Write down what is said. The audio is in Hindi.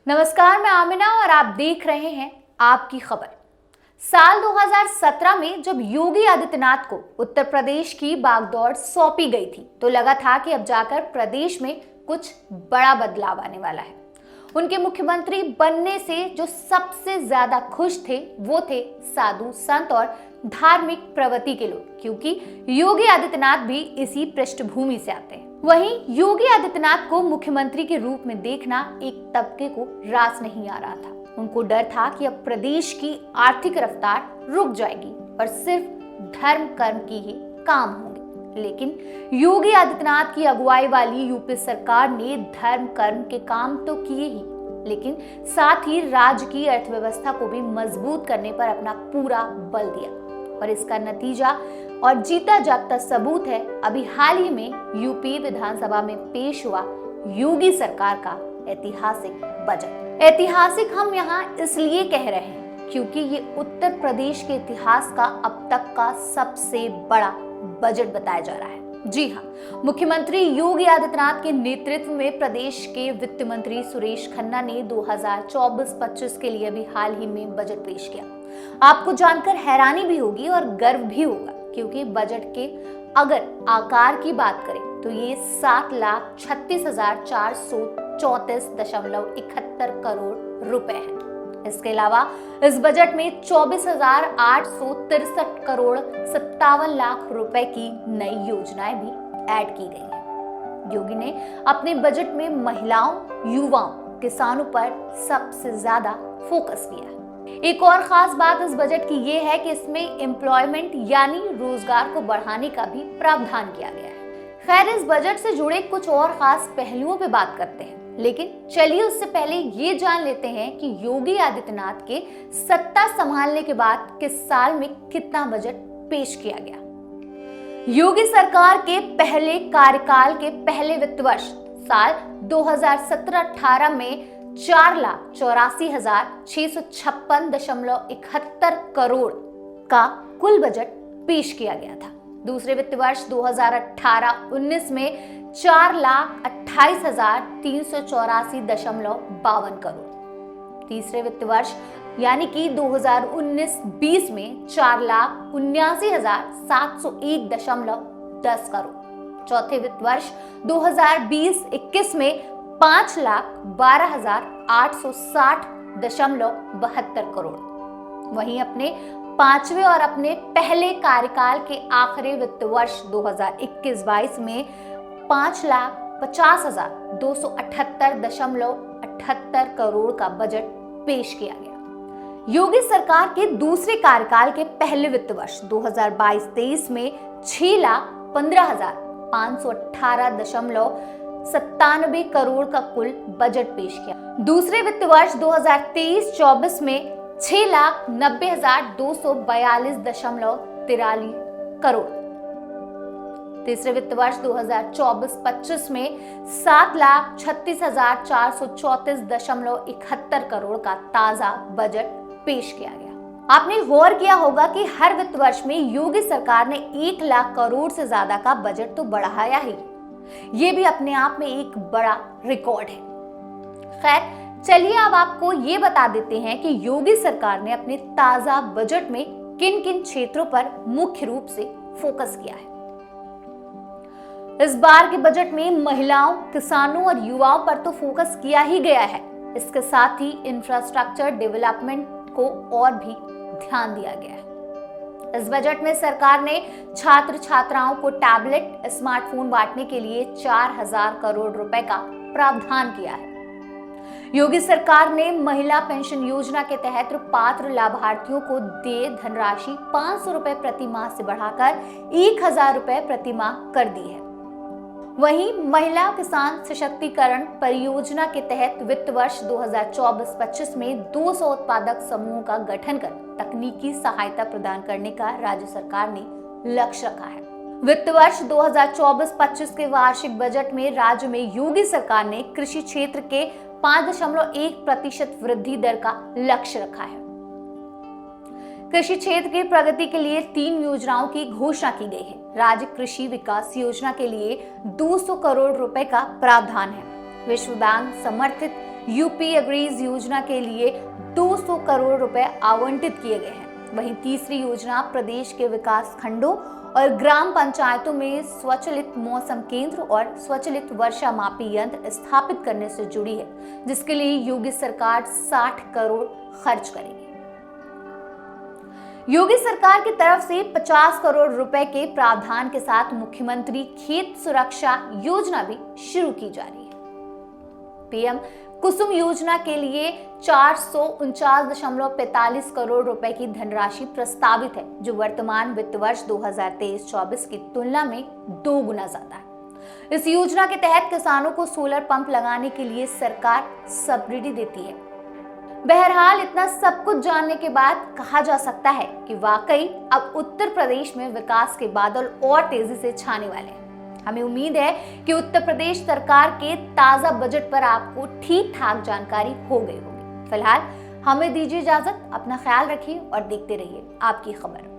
नमस्कार, मैं आमिना और आप देख रहे हैं आपकी खबर। साल 2017 में जब योगी आदित्यनाथ को उत्तर प्रदेश की बागडोर सौंपी गई थी तो लगा था कि अब जाकर प्रदेश में कुछ बड़ा बदलाव आने वाला है। उनके मुख्यमंत्री बनने से जो सबसे ज्यादा खुश थे वो थे साधु संत और धार्मिक प्रवृत्ति के लोग, क्योंकि योगी आदित्यनाथ भी इसी पृष्ठभूमि से आते हैं। वहीं योगी आदित्यनाथ को मुख्यमंत्री के रूप में देखना एक तबके को रास नहीं आ रहा था। उनको डर था कि अब प्रदेश की आर्थिक रफ्तार रुक जाएगी और सिर्फ धर्म कर्म की ही काम होंगे। लेकिन योगी आदित्यनाथ की अगुवाई वाली यूपी सरकार ने धर्म कर्म के काम तो किए ही, लेकिन साथ ही राज्य की अर्थव्यवस्था को भी मजबूत करने पर अपना पूरा बल दिया। और इसका नतीजा और जीता जागता सबूत है अभी हाल ही में यूपी विधानसभा में पेश हुआ योगी सरकार का ऐतिहासिक बजट। ऐतिहासिक हम यहाँ इसलिए कह रहे हैं क्योंकि ये उत्तर प्रदेश के इतिहास का अब तक का सबसे बड़ा बजट बताया जा रहा है। जी हाँ, मुख्यमंत्री योगी आदित्यनाथ के नेतृत्व में प्रदेश के वित्त मंत्री सुरेश खन्ना ने 2024-25 के लिए भी हाल ही में बजट पेश किया। आपको जानकर हैरानी भी होगी और गर्व भी होगा, क्योंकि बजट के अगर आकार की बात करें तो ये 7,36,434.71 करोड़ रुपए है। इसके अलावा इस बजट में 24,863 करोड़ 57 लाख रुपए की नई योजनाएं भी ऐड की गई हैं। योगी ने अपने बजट में महिलाओं, युवाओं, किसानों पर सबसे ज्यादा फोकस किया है। एक और खास बात इस बजट की ये है कि इसमें एम्प्लॉयमेंट यानी रोजगार को बढ़ाने का भी प्रावधान किया गया है। खैर, इस बजट से जुड़े कुछ और खास पहलुओं पे बात करते हैं, लेकिन चलिए उससे पहले ये जान लेते हैं कि योगी आदित्यनाथ के सत्ता संभालने के बाद किस साल में कितना बजट पेश किया गया। योगी सरकार के पहले कार्यकाल के पहले वित्त वर्ष साल 2017-18 में 4,84,656.71 करोड़ का कुल बजट पेश किया गया था। दूसरे वित्त वर्ष 2018-19 में 4,28,384.52 करोड़। तीसरे वित्त वर्ष यानी कि 2019-20 में 4,79,701.10 करोड़। चौथे वित्त वर्ष 2020-21 में 5,12,860.72 करोड़। वहीं अपने पांचवें और अपने पहले कार्यकाल के आखिरी वित्त वर्ष 2021-22 में 5,50,278.78 करोड़ का बजट पेश किया गया। योगी सरकार के दूसरे कार्यकाल के पहले वित्त वर्ष 2022-23 में 6,15,518.97 करोड़ का कुल बजट पेश किया। दूसरे वित्त वर्ष 2023-24 में 6,90,242.43 करोड़। तीसरे वित्त वर्ष 2024-25 में 7,36,434.71 करोड़ का ताजा बजट पेश किया गया। आपने गौर किया होगा कि हर वित्त वर्ष में योगी सरकार ने 1 लाख करोड़ से ज्यादा का बजट तो बढ़ाया ही, ये भी अपने आप में एक बड़ा रिकॉर्ड है। खैर, चलिए अब आपको ये बता देते हैं कि योगी सरकार ने अपने ताजा बजट में किन किन क्षेत्रों पर मुख्य रूप से फोकस किया है। इस बार के बजट में महिलाओं, किसानों और युवाओं पर तो फोकस किया ही गया है। इसके साथ ही इंफ्रास्ट्रक्चर डेवलपमेंट को और भी ध्यान दिया गया है। इस बजट में सरकार ने छात्र छात्राओं को टैबलेट, स्मार्टफोन बांटने के लिए 4,000 करोड़ रुपए का प्रावधान किया है। योगी सरकार ने महिला पेंशन योजना के तहत पात्र लाभार्थियों को देय धनराशि 500 रुपए प्रति माह से बढ़ाकर 1,000 रुपए प्रति माह कर दी है। वहीं महिला किसान सशक्तिकरण परियोजना के तहत वित्त वर्ष 2024-25 में 200 उत्पादक समूहों का गठन कर तकनीकी सहायता प्रदान करने का राज्य सरकार ने लक्ष्य रखा है। वित्त वर्ष 2024-25 के वार्षिक बजट में राज्य में योगी सरकार ने कृषि क्षेत्र के 5.1% वृद्धि दर का लक्ष्य रखा है। कृषि क्षेत्र की प्रगति के लिए 3 योजनाओं की घोषणा की गई है। राज्य कृषि विकास योजना के लिए 200 करोड़ रुपए का प्रावधान है। विश्व बैंक समर्थित यूपी एग्रीज योजना के लिए 200 करोड़ रुपए आवंटित किए गए हैं। वहीं तीसरी योजना प्रदेश के विकास खंडों और ग्राम पंचायतों में स्वचालित मौसम केंद्र और स्वचालित वर्षा मापी यंत्र स्थापित करने से जुड़ी है, जिसके लिए योगी सरकार 60 करोड़ खर्च करेगी। योगी सरकार की तरफ से 50 करोड़ रुपए के प्रावधान के साथ मुख्यमंत्री खेत सुरक्षा योजना भी शुरू की जा रही है। पीएम कुसुम योजना के लिए 449.45 करोड़ रुपए की धनराशि प्रस्तावित है, जो वर्तमान वित्त वर्ष 2023-24 की तुलना में 2 गुना ज्यादा है। इस योजना के तहत किसानों को सोलर पंप लगाने के लिए सरकार सब्सिडी देती है। बहरहाल इतना सब कुछ जानने के बाद कहा जा सकता है कि वाकई अब उत्तर प्रदेश में विकास के बादल और तेजी से छाने वाले हैं। हमें उम्मीद है कि उत्तर प्रदेश सरकार के ताजा बजट पर आपको ठीक ठाक जानकारी हो गई होगी। फिलहाल हमें दीजिए इजाजत, अपना ख्याल रखिए और देखते रहिए आपकी खबर।